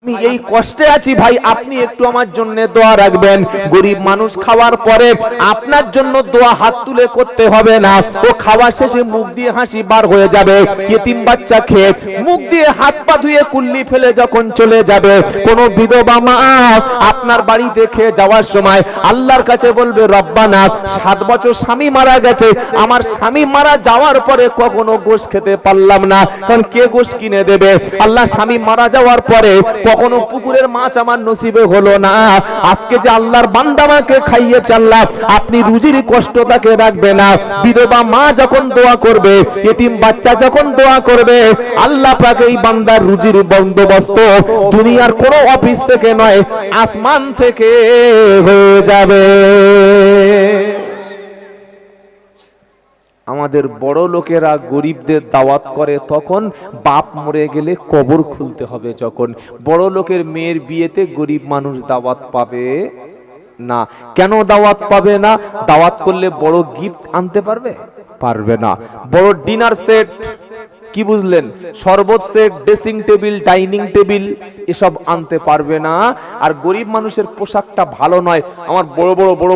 আমি এই কষ্টে আছি ভাই, আপনি একটু আমার জন্য দোয়া রাখবেন। গরিব মানুষ খাওয়ার পরে আপনার জন্য দোয়া হাত তুলে করতে হবে না, ও খাওয়া শেষে মুখ দিয়ে হাসি বার হয়ে যাবে। ইতিম বাচ্চা খেয়ে মুখ দিয়ে হাত পা ধুয়ে কুল্লি ফেলে যখন চলে যাবে, কোন বিধবা মা আপনার বাড়িতে খেয়ে যাওয়ার সময় আল্লাহর কাছে বলবে, রব্বানা 7 বছর স্বামী মারা গেছে, আমার স্বামী মারা যাওয়ার পরে কখনো গোশত খেতে পারলাম না, কারণ কে গোশত কিনে দেবে? আল্লাহ, স্বামী মারা যাওয়ার পরে কখনো পুকুরের মাছ আমার নসিবে হলো না, আজকে যে আল্লাহর বান্দা আমাকে খাইয়েছে, আল্লাহ আপনি রুজির কষ্ট তাকে রাখবে না। বিধবা মা যখন দোয়া করবে, এতিম বাচ্চা যখন দোয়া করবে, আল্লাহ পাক এই বান্দার রুজির বন্দোবস্ত দুনিয়ার কোন অফিস থেকে নয়, আসমান থেকে হয়ে যাবে। আমাদের বড় লোকেরা গরিবদের দাওয়াত করে তখন বাপ মরে গেলে কবর খুলতে হবে। যখন বড় লোকের মেয়ের বিয়েতে গরিব মানুষ দাওয়াত পাবে না। কেন দাওয়াত পাবে না? দাওয়াত করলে বড় গিফট আনতে পারবে? পারবে না। বড় ডিনার সেট, কি বুঝলেন, শরবত set, dressing table, dining table এসব আনতে পারবে না। আর গরিব মানুষের পোশাকটা ভালো নয়। আমার বড়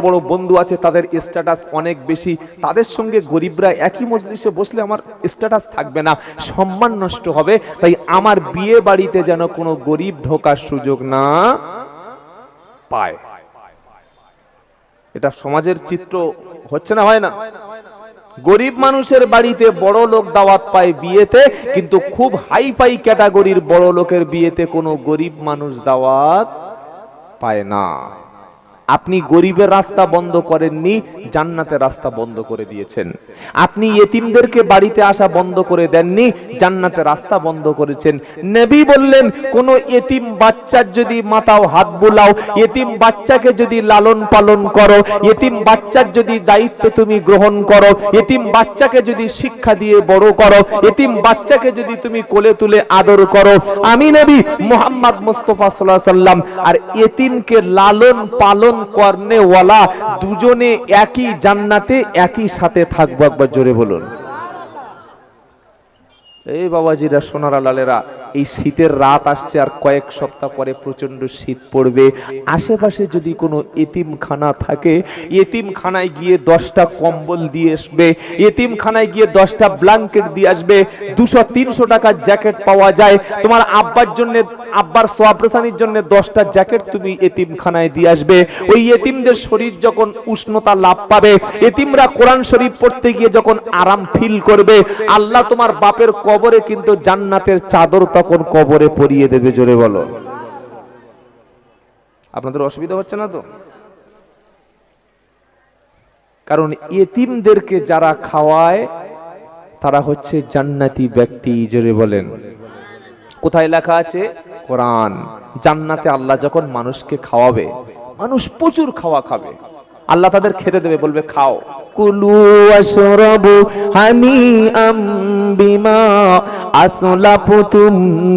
বড় বন্ধু আছে, তাদের স্ট্যাটাস অনেক বেশি, তাদের সঙ্গে গরিবরা একই মজলিসে বসলে আমার স্ট্যাটাস থাকবে না, সম্মান নষ্ট হবে। তাই আমার বিয়ে বাড়িতে যেন কোনো গরিব ঢোকার সুযোগ না পায়। এটা সমাজের চিত্র হচ্ছে না, হয় না? গরিব মানুষের বাড়িতে বড় লোক দাওয়াত পায় বিয়েতে, কিন্তু খুব হাই ফাই ক্যাটাগরির বড় লোকের বিয়েতে কোনো গরিব মানুষ দাওয়াত পায় না। আপনি গরিবের রাস্তা বন্ধ করেননি, জান্নাতের রাস্তা বন্ধ করে দিয়েছেন। আপনি ইতিমদেরকে বাড়িতে আসা বন্ধ করে দেননি, জান্নাতের রাস্তা বন্ধ করেছেন। নবী বললেন, কোন ইতিম বাচ্চার যদি মাথাও হাত বুলাও, ইতিম বাচ্চাকে যদি লালন পালন করো, ইতিম বাচ্চার যদি দায়িত্ব তুমি গ্রহণ করো, ইতিম বাচ্চাকে যদি শিক্ষা দিয়ে বড় করো, ইতিম বাচ্চাকে যদি তুমি কোলে তুলে আদর করো, আমি নবী মুহাম্মদ মুস্তাফা সাল্লাল্লাহু আলাইহি ওয়াসাল্লাম আর ইতিমকে লালন পালন করনে ওয়ালা দুজনে একই জান্নাতে একই সাথে থাকবো। একবার জোরে বলুন। এই বাবাজিরা, সোনারা লালেরা, এই শীতের রাত আসছে, আর কয়েক সপ্তাহ পরে প্রচন্ড শীত পড়বে। আশেপাশে যদি কোনো এতিমখানা থাকে, এতিমখানায় গিয়ে 10টা কম্বল দিয়ে আসবে, এতিমখানায় গিয়ে 10টা ব্ল্যাঙ্কেট দিয়ে আসবে। 200-300 টাকার জ্যাকেট পাওয়া যায়। তোমার আব্বার জন্য, আব্বার সোয়াপ্রেসানির জন্য 10টা জ্যাকেট তুমি এতিমখানায় দিয়ে আসবে। ওই এতিমদের শরীর যখন উষ্ণতা লাভ পাবে, এতিমরা কোরআন শরীফ পড়তে গিয়ে যখন আরাম ফিল করবে, আল্লাহ তোমার বাপের কবরে কিন্তু জান্নাতের চাদর তখন কবরে পরিয়ে দেবে। জোরে বলো। আপনাদের অসুবিধা হচ্ছে না তো? কারণ ইতিমদেরকে যারা খাওয়ায় তারা হচ্ছে জান্নাতি ব্যক্তি। জোরে বলেন। কোথায় লেখা আছে? কোরআন। জান্নাতে আল্লাহ যখন মানুষকে খাওয়াবে, মানুষ প্রচুর খাওয়া খাবে, আল্লাহ তাদের খেতে দেবে, বলবে খাও। কুলু ওয়াশরাবু হানিআম বিমা আসলাফতুম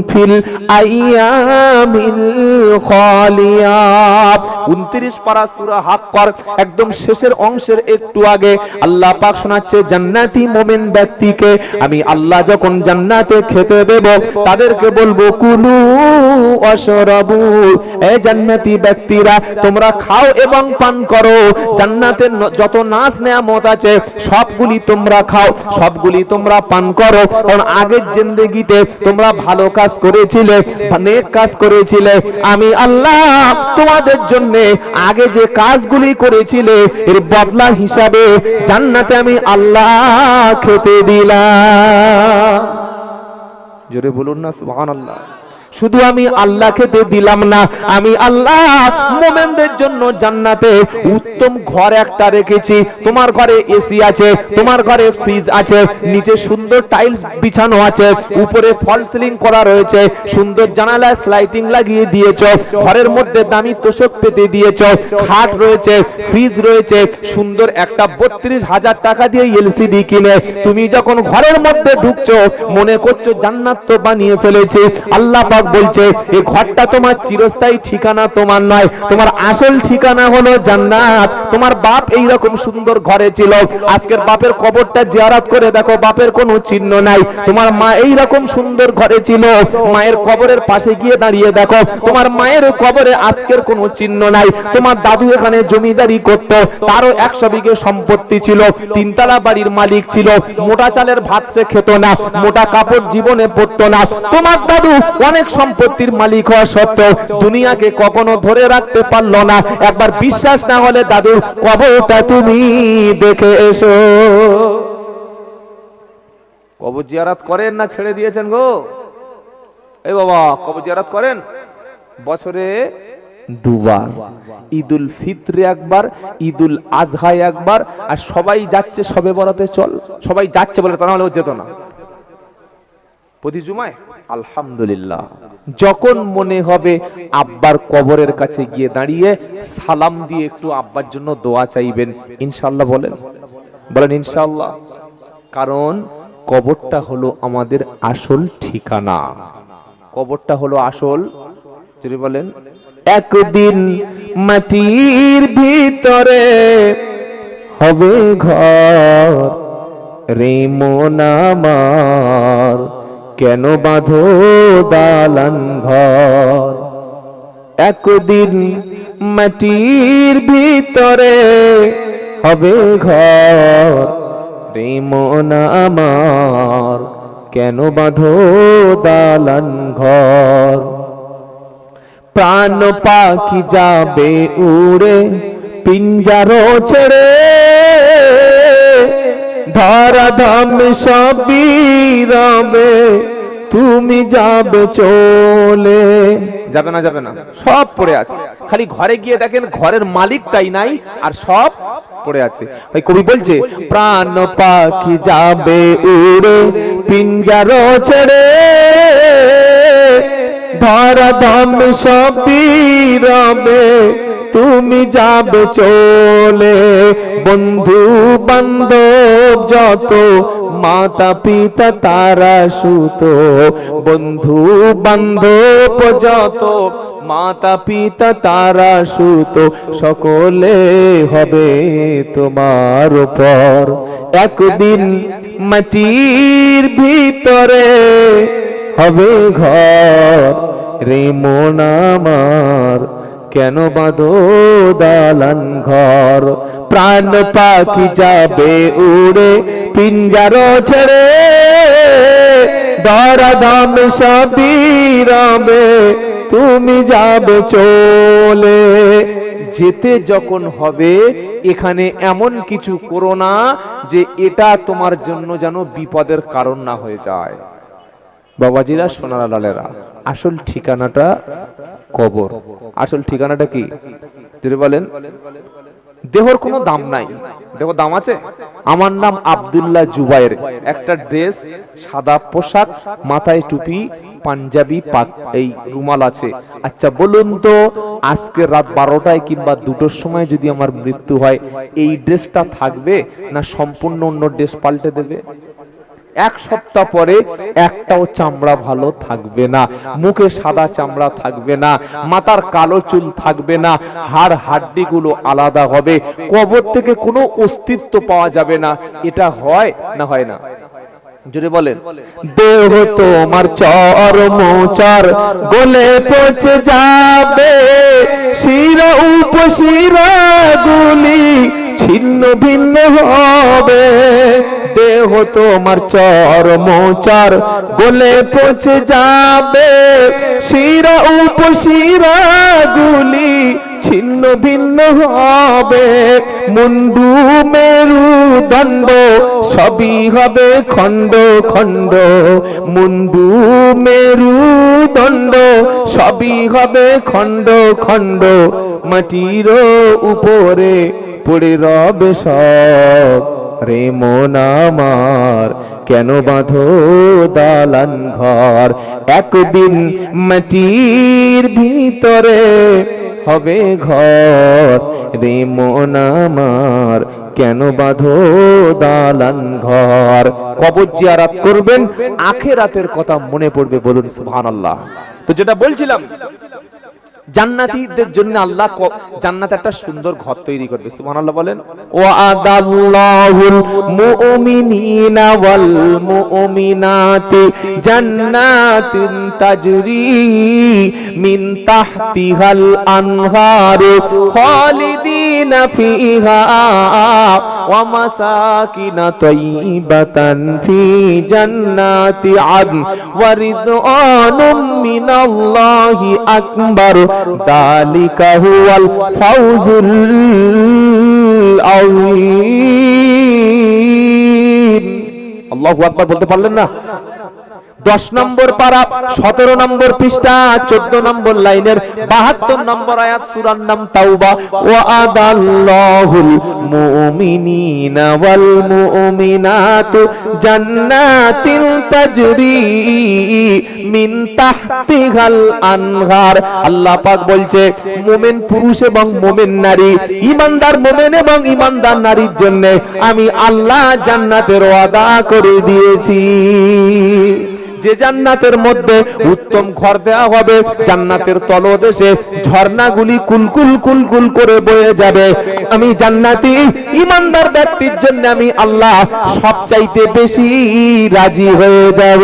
ফিল আইয়ামিল খালিয়া। 29 পারা সূরা হাক্কার একদম শেষের অংশের একটু আগে আল্লাহ পাক শোনাচ্ছে, জান্নাতি মুমিন ব্যক্তিকে আমি আল্লাহ যখন জান্নাতে খেতে দেব, তাদেরকে বলবো কুলু ওয়াশরাবু, এই জান্নাতি ব্যক্তিরা তোমরা খাও এবং পান করো। জান্নাতের যত নাজ নেয়ামত আছে সবগুলি তোমরা খাও, সবগুলি তোমরা পান করো। কারণ আগের জিন্দেগিতে তোমরা ভালো কাজ করেছিলে, নেক কাজ করেছিলে, আমি আল্লাহ তোমাদের জন্য আগে যে কাজগুলি করেছিলে এর বদলা হিসাবে জান্নাতে আমি আল্লাহ খেতে দিলাম। জোরে বলুন না সুবহানাল্লাহ। শুধু আমি আল্লাহ খেতে দিলাম না, আমি আল্লাহ মুমিনদের জন্য জান্নাতে উত্তম ঘর একটা রেখেছি। তোমার ঘরে এসি আছে, তোমার ঘরে ফ্রিজ আছে, নিচে সুন্দর টাইলস বিছানো আছে, উপরে ফল সিলিং করা রয়েছে, সুন্দর জানালায় স্লাইডিং লাগিয়ে দিয়েছো, ঘরের মধ্যে দামি তোশক পেতে দিয়েছো, খাট রয়েছে, ফ্রিজ রয়েছে, সুন্দর একটা 32,000 টাকা দিয়ে এলসিডি কিনে তুমি যখন ঘরের মধ্যে ঢুকছো, মনে করছো জান্নাত তো বানিয়ে ফেলেছে। আল্লাহ পাক পাক বলছে এই ঘরটা তোমার চিরস্থায়ী ঠিকানা তোমার নয়, তোমার আসল ঠিকানা হলো জান্নাত। তোমার বাপ এই রকম সুন্দর ঘরে ছিল, আজকের বাপের কবরটা জিয়ারত করে দেখো, বাপের কোনো চিহ্ন নাই। তোমার মা এই রকম সুন্দর ঘরে ছিল, মায়ের কবরের পাশে গিয়ে দাঁড়িয়ে দেখো, তোমার মায়ের কবরে আজকের কোনো চিহ্ন নাই। তোমার দাদু এখানে জমিদারি করত, তারও 100 বিঘে সম্পত্তি ছিল, 3 তলা বাড়ির মালিক ছিল, মোটা চালের ভাত সে খেত না, মোটা কাপড় জীবনে পরতো না। তোমার দাদু অনেক সম্পত্তির মালিক হওয়া সত্ত্বেও দুনিয়াকে কখনো ধরে রাখতে পারলো না। একবার বিশ্বাস না হলে দাদুর কবরটা তুমি দেখে এসো। কবর জিয়ারত করেন না ছেড়ে দিয়েছেন গো? এই বাবা, কবর জিয়ারত করেন বছরে 2 বার, ঈদুল ফিত্রে একবার, ঈদুল আজহায় একবার। আর সবাই যাচ্ছে সবে বরাতে, চল সবাই যাচ্ছে বলে, তা না হলে ও যেত না প্রতি জুমায়। আলহামদুলিল্লাহ, যখন মনে হবে আব্বার কবরের কাছে গিয়ে দাঁড়িয়ে সালাম দিয়ে একটু আব্বার জন্য দোয়া চাইবেন, ইনশাআল্লাহ বলেন, বলেন ইনশাআল্লাহ। কারণ কবরটা হলো আমাদের আসল ঠিকানা, কবরটা হলো আসল, যদি বলেন একদিন মাটির ভিতরে হবে ঘর, রে মন আমার কেন বাঁধো দালান ঘর। একদিন মাটির ভিতরে হবে ঘর, রে মন আমার কেন বাঁধো দালান ঘর। প্রাণ পাখি যাবে উড়ে পিঞ্জার ছেড়ে, ধরা ধাম সবই রবে, তুমি যাবে চলে। যাবে না, যাবে না, সব পড়ে আছে। খালি ঘরে গিয়ে দেখেন ঘরের মালিকটাই নাই, আর সব পড়ে আছে। ওই কবি বলছে প্রাণ পাখি যাবে উড়ে পিঞ্জার ছেড়ে, ধরা ধাম সবই রবে, তুমি যাবে চলে। বন্ধু বান্ধব যত মাতা পিতা তারা সুত, বন্ধু বান্ধব যত মাতা পিতা তারা সুত, সকলে হবে তোমার উপর। একদিন মাটির ভিতরে হবে ঘর, রে মন আমার কেন বাঁধো দালান ঘর। প্রাণ পাখি যাবে উড়ে পিঞ্জার ছেড়ে, ধরা ধাম সবই রবে, তুমি যাবে চলে। যেতে যখন হবে এখানে এমন কিছু করো না যে এটা তোমার জন্য যেন বিপদের কারণ না হয়ে যায়। বাবাজিরা, সোনারা লালেরা, আসল ঠিকানাটা কবর। আসল ঠিকানাটা কি যদি বলেন? দেহর কোনো দাম নাই, দেহ দাম আছে? আমার নাম আব্দুল্লাহ জুবায়ের, একটা ড্রেস, সাদা পোশাক, মাথায় টুপি, পাঞ্জাবি, এই রুমাল আছে। আচ্ছা বলুন তো, আজকে রাত 12টায় কিংবা 2টোর সময় যদি আমার মৃত্যু হয়, এই ড্রেসটা থাকবে না সম্পূর্ণ অন্য ড্রেস পাল্টে দেবে? 1 সপ্তাহ পরে একটাও চামড়া ভালো থাকবে না, মুখে সাদা চামড়া থাকবে না, মাথার কালো চুল থাকবে না, হাড় হাড্ডি গুলো আলাদা হবে, কবর থেকে কোনো অস্তিত্ব পাওয়া যাবে না। এটা হয় না হয় না? জোরে বলেন। দেহ তোমার চর্মচার গলে পচে যাবে, শিরা উপশিরা গুলি ছিন্ন ভিন্ন হবে। দেহ তোমার চর্মচার গলে পচে যাবে, শিরা উপশিরা গুলি ছিন্ন ভিন্ন হবে। মুন্ডু মেরুদণ্ড সবই হবে খণ্ড খণ্ড, মুন্ডু মেরুদণ্ড সবই হবে খণ্ড খণ্ড। মাটির উপরে পড়ে রবে সব, রে মন আমার কেন বাঁধো দালান ঘর। একদিন মাটির ভিতরে হবে ঘর, রে মন আমার কেন বাঁধো দালান ঘর। কবর জিয়ারত করবেন, আখিরাতের কথা মনে পড়বে, বলুন সুবহানাল্লাহ। তো যেটা বলছিলাম, জান্নাতীদের জন্য আল্লাহ জান্নাতে একটা সুন্দর ঘর তৈরি করবে। সুবহানাল্লাহ বলেন। ওয়াদাল্লাহুল মুমিনিনা ওয়াল মুমিনাতি জান্নাতিন তাজরি মিন তাহতিহাল আনহারু খালিদিনা ফিহা ওয়া মাসাকিনা তাইয়িবাতান ফি জান্নাতি আদন ওয়া রিদওয়ানুম মিনাল্লাহি আকবার যালিকা হুয়াল ফাউজুল আযীম। আল্লাহু আকবার বলতে পারলেন না? 10 নম্বর পারা 17 নম্বর পৃষ্ঠা 14 নম্বর লাইনের 72 নম্বর আয়াত, সূরার নাম তাওবা। ওয়াদাল্লাহুল মুমিনিনা ওয়াল মুমিনাতু জান্নাতিন তাজরি মিন তাহতিহাল আনহার। আল্লাহ পাক বলছে মুমিন পুরুষ এবং মুমিন নারী, ঈমানদার মুমিন এবং ঈমানদার নারীর জন্য আমি আল্লাহ জান্নাতের ওয়াদা করে দিয়েছি। যে জান্নাতের মধ্যে উত্তম ঘর দেওয়া হবে, জান্নাতের তলদেশে ঝর্ণাগুলি কুলকুল কুলকুল করে বয়ে যাবে। আমি জান্নাতি ঈমানদার ব্যক্তির জন্য আমি আল্লাহ সবচাইতে বেশি রাজি হয়ে যাব।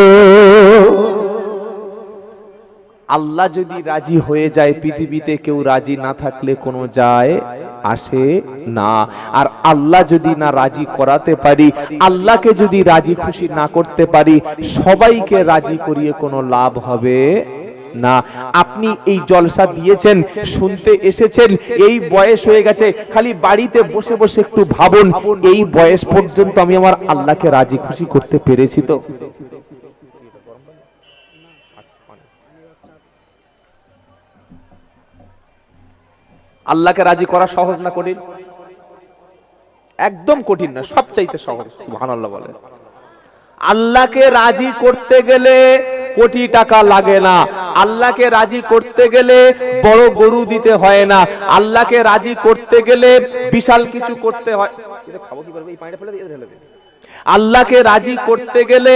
আল্লাহ যদি রাজি হয়ে যায়, পৃথিবীতে কেউ রাজি না থাকলে কোনো যায় আসে না। আর আল্লাহ যদি না রাজি করাতে পারি, আল্লাহকে যদি রাজি খুশি না করতে পারি, সবাইকে রাজি করিয়ে কোনো লাভ হবে না। আপনি এই জলসা দিয়েছেন, শুনতে এসেছেন, এই বয়স হয়ে গেছে, খালি বাড়িতে বসে বসে একটু ভাবুন, এই বয়স পর্যন্ত আমি আমার আল্লাহকে রাজি খুশি করতে পেরেছি তো? আল্লাহকে রাজি করা সহজ না কঠিন? একদম কঠিন না, সবচাইতে সহজ। সুবহানাল্লাহ বলেন। আল্লাহকে রাজি করতে গেলে কোটি টাকা লাগে না, আল্লাহকে রাজি করতে গেলে বড় গরু দিতে হয় না, আল্লাহকে রাজি করতে গেলে বিশাল কিছু করতে হয়। আল্লাহকে রাজি করতে গেলে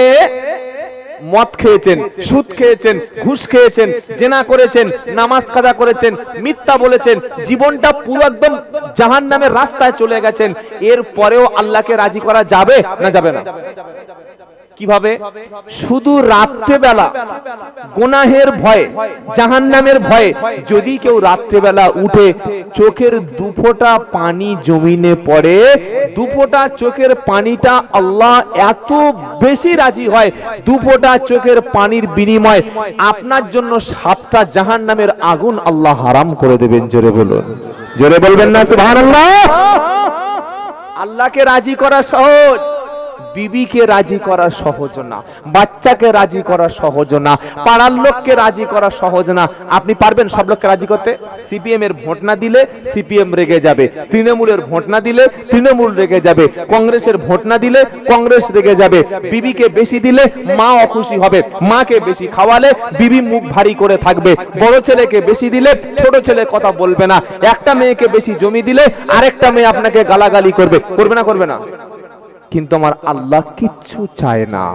মদ খেয়েছেন, সুদ খেয়েছেন, ঘুষ খেয়েছেন, জেনা করেছেন, নামাজ কাজা করেছেন, মিথ্যা বলেছেন, জীবনটা পুরো একদম জাহান্নামের রাস্তায় চলে গেছেন, এর পরেও আল্লাহকে রাজি করা যাবে না যাবে না? কিভাবে? শুধু রাত্রেবেলা গুনাহের ভয়ে, জাহান্নামের ভয়ে যদি কেউ রাত্রেবেলা উঠে চোখের দুফোঁটা পানি জমিনে পড়ে, দুফোঁটা চোখের পানিটা আল্লাহ এত বেশি রাজি হয়, দুফোঁটা চোখের পানির বিনিময়ে আপনার জন্য 7টা জাহান্নামের আগুন আল্লাহ হারাম করে দেবেন। জোরে বলুন, জোরে বলবেন না সুবহানাল্লাহ? আল্লাহকে রাজি করা সহজ, বিবিকে রাজি করা সহজ না, বাচ্চাকে রাজি করা সহজ না, পাড়ার লোককে রাজি করা সহজ না। আপনি পারবেন সব লোককে রাজি করতে? সিপিএম এর ভোট না দিলে সিপিএম রেগে যাবে, তৃণমূলের ভোট না দিলে তৃণমূল রেগে যাবে, কংগ্রেসের ভোট না দিলে কংগ্রেস রেগে যাবে, বিবিকে বেশি দিলে মা অখুশি হবে, মাকে বেশি খাওয়ালে বিবি মুখ ভারী করে থাকবে, বড় ছেলেকে বেশি দিলে ছোট ছেলে কথা বলবে না, একটা মেয়েকে বেশি জমি দিলে আরেকটা মেয়ে আপনাকে গালাগালি করবে। করবে না? করবে না? কিন্তু আমার আল্লাহ কিচ্ছু চায় না,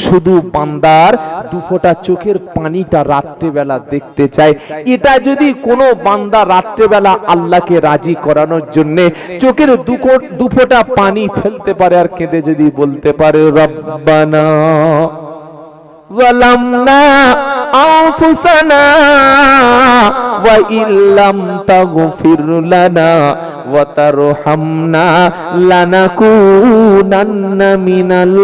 শুধু বান্দার দুফোঁটা চোখের পানিটা রাত্রেবেলা দেখতে চায়। এটা যদি কোনো বান্দা রাত্রেবেলা আল্লাহকে রাজি করানোর জন্য চোখের দুফোঁটা পানি ফেলতে পারে আর কেঁদে যদি বলতে পারে, রব্বানা যালামনা আনফুসানা ওয়া ইল্লাম তাগফির লানা ওয়া তারহামনা লানাকুনান্না মিনাল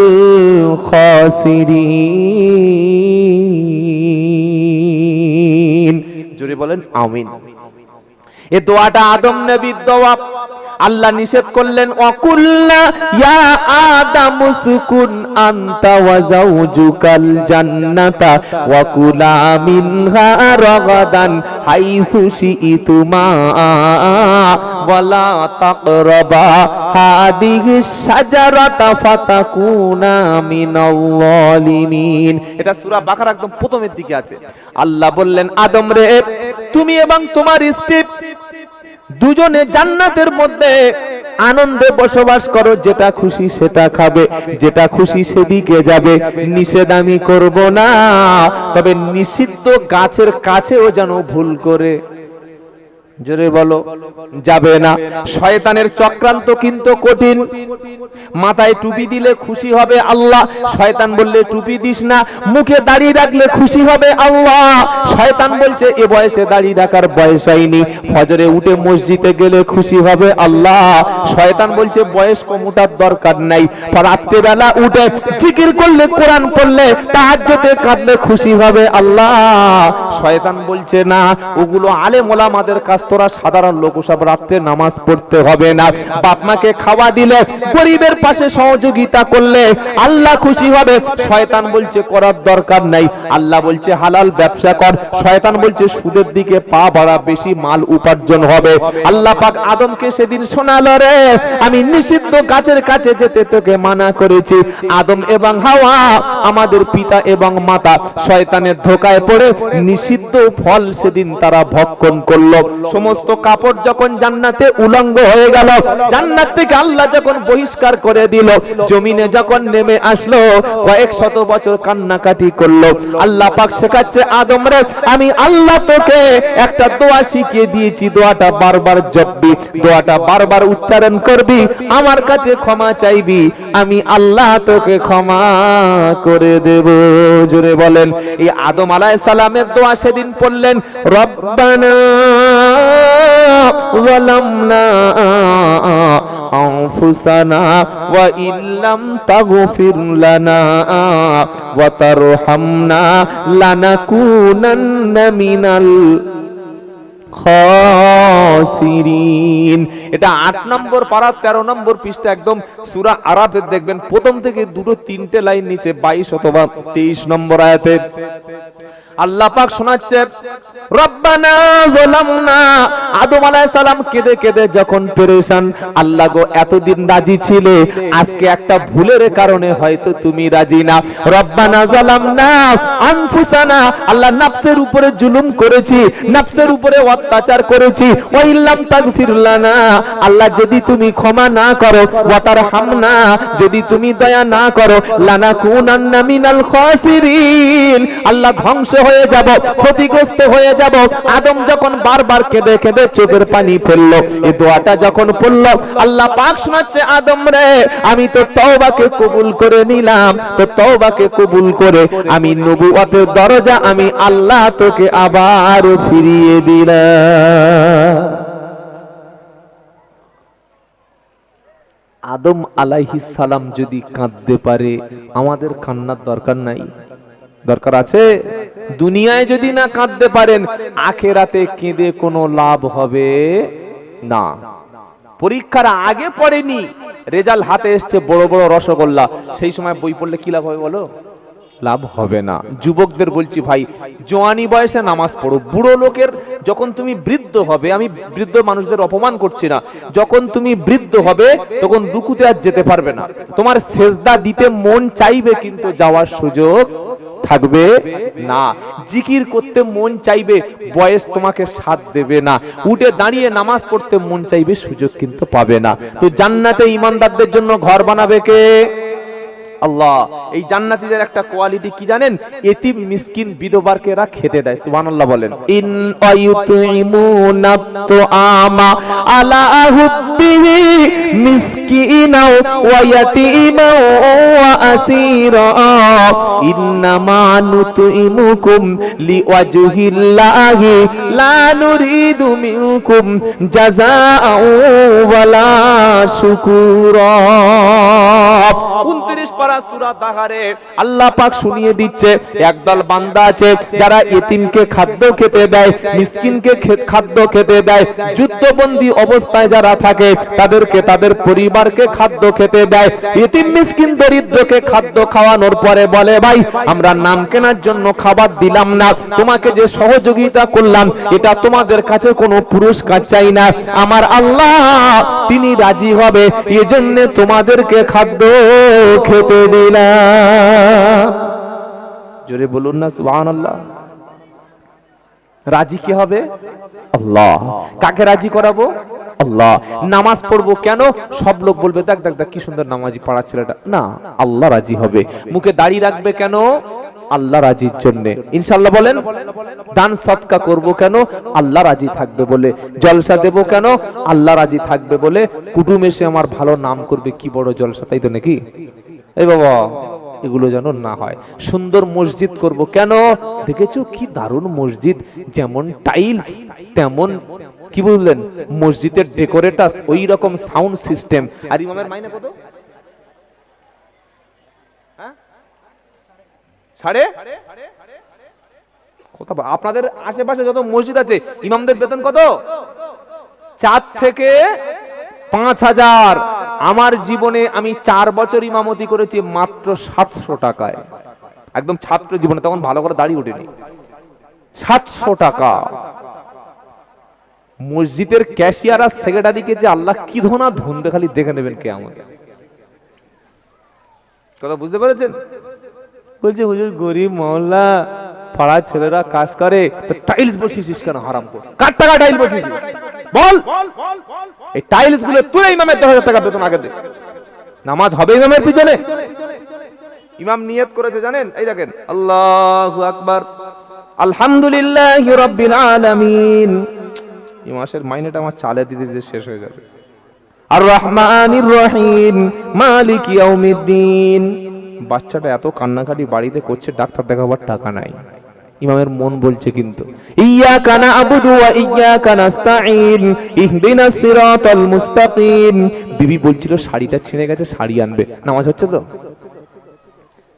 খাসিরিন। জোরে বলেন আমিন। এই দোয়াটা আদম নবীর দোয়া। আল্লাহ নিষেধ করলেন, অকুল্লা ইয়া আদম উসকুন আনতা ওয়া যাওজুকাল জান্নাতা ওয়া কুলা মিনহা রাগাদান হাইসু শিইতুমা ওয়া লা তাকরাবা হাদিহিস শাজারাতা ফাতাকুনা মিনাল যালিমিন। এটা সূরা বাকারা একদম প্রথমের দিকে আছে। আল্লাহ বললেন, আদম রে, তুমি এবং তোমার স্ত্রী দুজনে জান্নাতের মধ্যে আনন্দে বসবাস করো, যেটা খুশি সেটা খাবে, যেটা খুশি সেদিকে যাবে, নিষেধ আমি করব না। তবে নিষিদ্ধ গাছের কাছেও যেন ভুল করে, জোরে বলো, যাবে না। শয়তানের চক্রান্ত কিন্তু কঠিন। মাথায় টুপি দিলে খুশি হবে আল্লাহ, শয়তান বললে টুপি দিস না। মুখে দাড়ি রাখলে খুশি হবে আল্লাহ, শয়তান বলছে এ বয়সে দাড়ি রাখার বয়স হয়নি। ফজরে উঠে মসজিদে গেলে খুশি হবে আল্লাহ, শয়তান বলছে বয়স কমুটার দরকার নাই। রাত্রে বেলা উঠে জিকির করলে, কোরআন পড়লে, তাহাজ্জুদে কাঁদলে খুশি হবে আল্লাহ, শয়তান বলছে না, ওগুলো আলেম ওলামাদের কাছ, তোরা সাধারণ লোক, সব রাত্রে নামাজ পড়তে হবে না। বাপ মাকে খাওয়া দিলে, গরিবের পাশে সহযোগিতা করলে আল্লাহ খুশি হবে, শয়তান বলছে করার দরকার নাই। আল্লাহ বলছে হালাল ব্যবসা কর, শয়তান বলছে সুদের দিকে পা বাড়া, বেশি মাল উপার্জন হবে। আল্লাহ পাক আদমকে সেদিন শোনালো, রে আমি নিষিদ্ধ গাছের কাছে যেতে তোকে মানা করেছি। আদম এবং হাওয়া আমাদের পিতা এবং মাতা শয়তানের ধোকায় পড়ে নিষিদ্ধ ফল সেদিন তারা ভক্ষণ করলো। সমস্ত কাপড় যখন জান্নাতে উলঙ্গ হয়ে গেল, জান্নাত থেকে আল্লাহ যখন বহিষ্কার করে দিল, জমিনে যখন নেমে আসলো, কয়েক শত বছর কান্নাকাটি করলো। আল্লাহ পাক শেখাচ্ছে আদম রে, আমি আল্লাহ তোকে একটা দোয়া শিখিয়ে দিয়েছি, দোয়াটা বারবার জপবি, দোয়াটা বারবার উচ্চারণ করবি, আমার কাছে ক্ষমা চাইবি, আমি আল্লাহ তোকে ক্ষমা করে দেব। জোরে বলেন। এই আদম আলাইহিস সালামের দোয়া সেদিন পড়লেন, রব্বানা যালামনা আনফুসানা ওয়া ইল্লাম তাগফির লানা ওয়া তারহামনা লানাকুনান্না মিনাল খাসিরিন। এটা 8 নম্বর পারা 13 নম্বর পৃষ্ঠা, একদম সূরা আরাফে দেখবেন প্রথম থেকে দুটো তিনটে লাইন নিচে 22 অথবা 23 নম্বর আয়াতে আল্লাহ পাক শোনাচ্ছে, রব্বানা যালামনা। আদম আলাইহিস সালাম কেঁদে কেঁদে যখন পেরেশান, আল্লাহ গো এতদিন রাজি ছিলে, আজকে একটা ভুলের কারণে হয়তো তুমি রাজি না। রব্বানা যালামনা আনফুসানা, আল্লাহ নফসের উপরে জুলুম করেছি, নফসের উপরে অত্যাচার করেছি। ওয়া ইল্লাম তাগফির লানা, আল্লাহ যদি তুমি ক্ষমা না করো, ওয়া তারহামনা, যদি তুমি দয়া না করো, লানাকুনান্না মিনাল খাসিরিন, আল্লাহ ধ্বংস হয়ে যাব, ক্ষতিগ্রস্ত হয়ে যাব। আদম যখন বারবার কেঁদে কেঁদে চোখের পানি ফেললো, এই দোয়াটা যখন পড়লো, আল্লাহ পাক শোনাচ্ছে, আদম রে আমি তো তওবাকে কবুল করে নিলাম, তো তওবাকে কবুল করে আমি নবুয়তের দরজা আমি আল্লাহ তোকে আবার ফিরিয়ে দিলাম। আদম আলাইহিস সালাম যদি কাঁদতে পারে, আমাদের কান্নার দরকার নাই? দরকার আছে? দুনিয়ায় যদি না কাঁদতে পারেন, আখেরাতে কেঁদে কোনো লাভ হবে না। পরীক্ষার আগে পড়েনি, রেজাল্ট হাতে এসছে বড় বড় রসগোল্লা, সেই সময় বই পড়লে কি লাভ হবে বলো? লাভ হবে না। যুবকদের বলছি ভাই, জওয়ানি বয়সে নামাজ পড়ো। বুড়ো লোকের যখন তুমি বৃদ্ধ হবে, আমি বৃদ্ধ মানুষদের অপমান করছি না, যখন তুমি বৃদ্ধ হবে তখন রুকুতে আর যেতে পারবে না, তোমার সেজদা দিতে মন চাইবে কিন্তু যাওয়ার সুযোগ থাকবে না। জিকির করতে মন চাইবে, বয়স তোমাকে সাথ দেবে না। উঠে দাঁড়িয়ে নামাজ পড়তে মন চাইবে, সুযোগ কিন্তু পাবে না। তো জান্নাতে ঈমানদারদের জন্য ঘর বানাবে কে? আল্লাহ। এই জান্নাতীদের একটা কোয়ালিটি কি জানেন? এতিম মিসকিন বিধবাকে এরা খেতে দেয়। সুবহানাল্লাহ বলেন। ইন আয়ুতইমুনা তুআমা আলা হুব্বিহি মিসকিনা ওয়া ইয়াতীমা ওয়া আসীরা ইন্নামা নুতইমুকুম লিওয়াজহিল্লাহি লা নুরিদু মিনকুম জাযাআ ওয়ালা শুকুরা। 29 পারা সূরা তাহারে আল্লাহ পাক শুনিয়ে দিচ্ছে, একদল বান্দা আছে যারা এতিমকে খাদ্য খেতে দেয়, মিসকিনকে খাদ্য খেতে দেয়, যুদ্ধবন্দী অবস্থায় যারা থাকে তাদেরকে, তাদের পরিবারকে খাদ্য খেতে দেয়। এতিম মিসকিন দরিদ্রকে খাদ্য খাওয়ানোর পরে বলে, ভাই আমরা নাম কেনার জন্য খাবার দিলাম না, তোমাকে যে সহযোগিতা করলাম এটা তোমাদের কাছে কোনো পুরস্কার চাই না, আমার আল্লাহ তিনি রাজি হবে, এজন্য তোমাদেরকে খাদ্য খেতে দিলাম। জোরে বলুন না সুবহানাল্লাহ। রাজি কি হবে? আল্লাহ। কাকে রাজি করাবো? আল্লাহ। নামাজ পড়বো কেন? সব লোক বলবে দেখ দেখ দেখ কি সুন্দর নামাজি পাড়ার ছেলেটা, না, আল্লাহ রাজি হবে। মুখে দাড়ি রাখবে কেন? আল্লাহ রাজির জন্য। ইনশাআল্লাহ বলেন। দান সদকা করব কেন? আল্লাহ রাজি থাকবে বলে। জলসা দেব কেন? আল্লাহ রাজি থাকবে বলে। কুটুম এসে আমার ভালো নাম করবে, কি বড় জলসা, তাই তো নাকি? এই বাবা, এগুলো যেন না হয়। সুন্দর মসজিদ করব কেন? দেখেছো কি দারুণ মসজিদ, যেমন টাইলস তেমন কি বললেন মসজিদের ডেকোরেটাস, ওই রকম সাউন্ড সিস্টেম। আর ইমামের মাইনে কত? সাড়ে কত? আপনাদের আশেপাশে যত মসজিদ আছে ইমামদের বেতন কত? 4 থেকে 5,000। আমার জীবনে আমি 4 বছর ইমামতি করেছি মাত্র 700 টাকায়। একদম ছাত্র জীবনে, তখন ভালো করে দাড়ি ওঠেনি। 700 টাকা। মসজিদের ক্যাশিয়ার আর সেক্রেটারিকে যে আল্লাহ কি ধোনা ধুনবে, খালি দেখে নেবেন কে আমাকে। কথা বুঝতে পেরেছেন? বলছে হুজুর গরিব মহল্লা পাড়ার ছেলেরা কাজ করে, তো টাইলস বসিয়েছিস কেন হারাম করে? কার টাকা টাইলস বসিয়েছিস বল? এই টাইলস গুলো তুলে ইমামের 10,000 টাকা বেতন আগে দে। নামাজ হবে ইমামের পিছনে। ইমাম নিয়ত করেছে জানেন, এই দেখেন, আল্লাহু আকবার, আলহামদুলিল্লাহি রাব্বিল আলামিন। এই মাসের মাইনেটা আমার চালে দিতে দিতে শেষ হয়ে যাবে। আর রহমানির রহিম মালিক ইয়াউমিদ্দিন। বাচ্চাটা এত কান্নাকাটি বাড়িতে করছে, ডাক্তার দেখাবার টাকা নাই। ইমামের মন বলছে কিন্তু ইয়্যাকা না'বুদু ওয়া ইয়্যাকা নাস্তাঈন ইহদিনাস সিরাতাল মুস্তাকিম। বিবি বলছিল শাড়িটা ছিঁড়ে গেছে, শাড়ি আনবে। নামাজ হচ্ছে তো?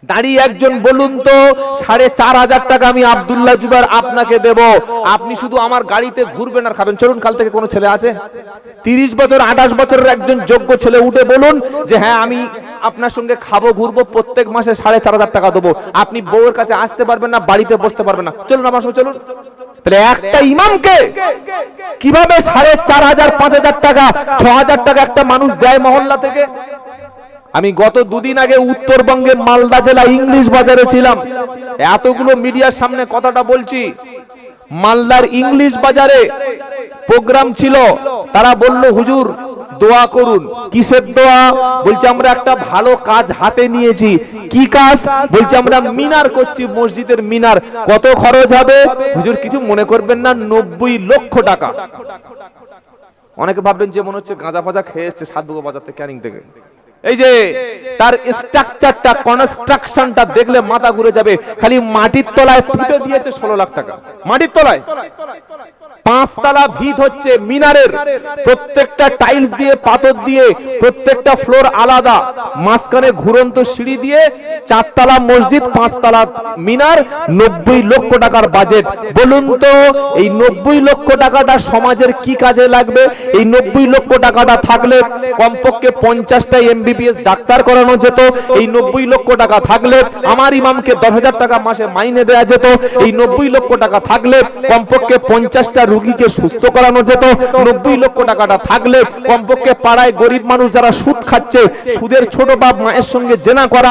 দাঁড়িয়ে একজন বলুন তো 4,500 টাকা আমি আব্দুল্লাহ জুবাইর আপনাকে দেব, আপনি শুধু আমার গাড়িতে ঘুরবেন আর খাবেন। চলুন, কাল থেকে কোন ছেলে আছে 30 বছর 28 বছরের একজন যোগ্য ছেলে উঠে বলুন যে হ্যাঁ আমি আপনার সঙ্গে খাবো ঘুরবো, প্রত্যেক মাসে 4,500 টাকা দেবো। আপনি বউয়ের কাছে আসতে পারবেন না, বাড়িতে বসতে পারবেন না। চলুন আমার সঙ্গে চলুন। তাহলে একটা ইমামকে কিভাবে 4,500 5,000 টাকা 6,000 টাকা একটা মানুষ দেয় মহল্লা থেকে? আমি গত 2 দিন আগে উত্তরবঙ্গের মালদা জেলা ইংলিশ বাজারে ছিলাম। এতগুলো মিডিয়ার সামনে কথাটা বলছি। মালদার ইংলিশ বাজারে প্রোগ্রাম ছিল, তারা বলল হুজুর দোয়া করুন। কিসের দোয়া? বলছে আমরা একটা ভালো কাজ হাতে নিয়েছি। কি কাজ? বলছে আমরা মিনার করছি, মসজিদের মিনার। কত খরচ হবে? হুজুর কিছু মনে করবেন না, 90 লক্ষ টাকা। অনেকে ভাববেন যে মনে হচ্ছে গাঁজা ফাজা খেয়ে এসছে সাতবুগো বাজার থেকে, ক্যানিং থেকে। এই যে তার স্ট্রাকচারটা, কনস্ট্রাকশনটা দেখলে মাথা ঘুরে যাবে। খালি মাটির তলায় পুঁতে দিয়েছে 16 লাখ টাকা। মাটির তলায় 5 তলা ভিত হচ্ছে মিনারের, প্রত্যেকটা টাইলস দিয়ে পাথর দিয়ে, প্রত্যেকটা ফ্লোর আলাদা, মাঝখানে ঘুরন্ত সিঁড়ি দিয়ে 4 তলা মসজিদ, 5 তলা মিনার, 90 লক্ষ টাকার বাজেট। বলুন তো এই 90 লক্ষ টাকাটা সমাজের কি কাজে লাগবে? এই 90 লক্ষ টাকাটা থাকলে কমপক্ষে 50টা MBBS ডাক্তার করানো যেত। এই 90 লক্ষ টাকা থাকলে আমার ইমামকে 10,000 টাকা মাসে মাইনে দেওয়া যেত। এই 90 লক্ষ টাকা থাকলে কমপক্ষে 50টা রোগীকে সুস্থ করানো যেত। 90 লক্ষ টাকাটা থাকলে কমপক্ষে পাড়ায় গরিব মানুষ যারা সুদ খাচ্ছে, সুদের ছোট বাপ মায়ের সঙ্গে জেনা করা